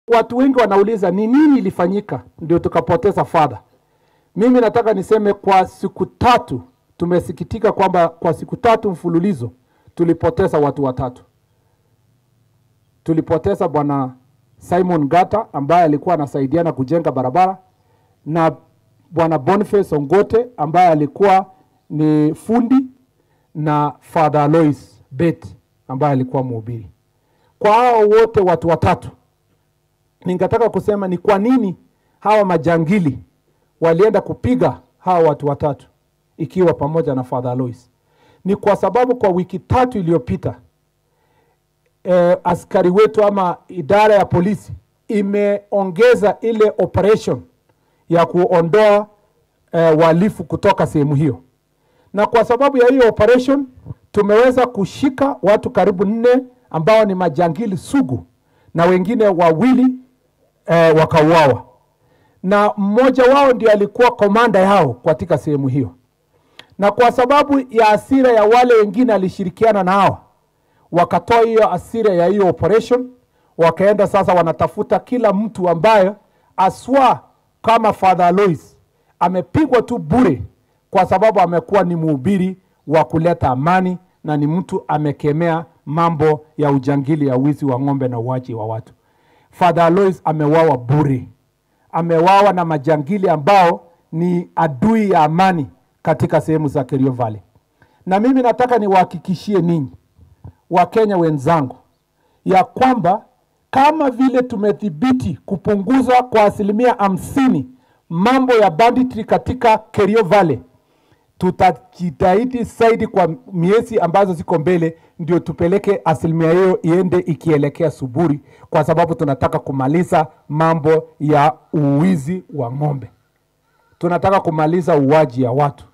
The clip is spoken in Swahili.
Watu wengi wanauliza ni nini ilifanyika ndio tukapoteza father. Mimi nataka niseme kwa siku 3 tumesikitika kwamba kwa siku 3 mfululizo tulipoteza watu watatu. Tulipoteza bwana Simon Gata ambaye alikuwa anasaidiana kujenga barabara, na bwana Boniface Ongote ambaye alikuwa ni fundi, na Father Alois Bet ambaye alikuwa mhubiri. Kwa hao wote watu watatu, ningetaka kusema ni kwa nini hawa majangili walienda kupiga hawa watu watatu ikiwa pamoja na Father Alois. Ni kwa sababu kwa wiki 3 iliyopita askari wetu ama idara ya polisi imeongeza ile operation ya kuondoa wahalifu kutoka sehemu hiyo. Na kwa sababu ya hiyo operation tumeweza kushika watu karibu 4 ambao ni majangili sugu, na wengine 2 wakauawa. Na mmoja wao ndio alikuwa komanda yao katika sehemu hiyo. Na kwa sababu ya hasira ya wale wengine alishirikiana nao, wakatoa hiyo hasira ya hiyo operation, wakaenda sasa wanatafuta kila mtu ambaye aswa kama Father Alois amepigwa tu bure kwa sababu amekuwa ni mhubiri wa kuleta amani na ni mtu amekemea mambo ya ujangili ya wizi wa ng'ombe na uaji wa watu. Father Alois amewawa bure. Amewawa na majangili ambao ni adui ya amani katika sehemu za Kerio Valley. Na mimi nataka niwahakikishie ninyi Wakenya wenzangu ya kwamba kama vile tumedhibiti kupunguza kwa 50% mambo ya banditry katika Kerio Valley, tutajitahidi zaidi kwa miezi ambazo ziko mbele ndio tupeleke 50% hiyo iende ikielekea suburi, kwa sababu tunataka kumaliza mambo ya uwizi wa ng'ombe. Tunataka kumaliza uwaji ya watu.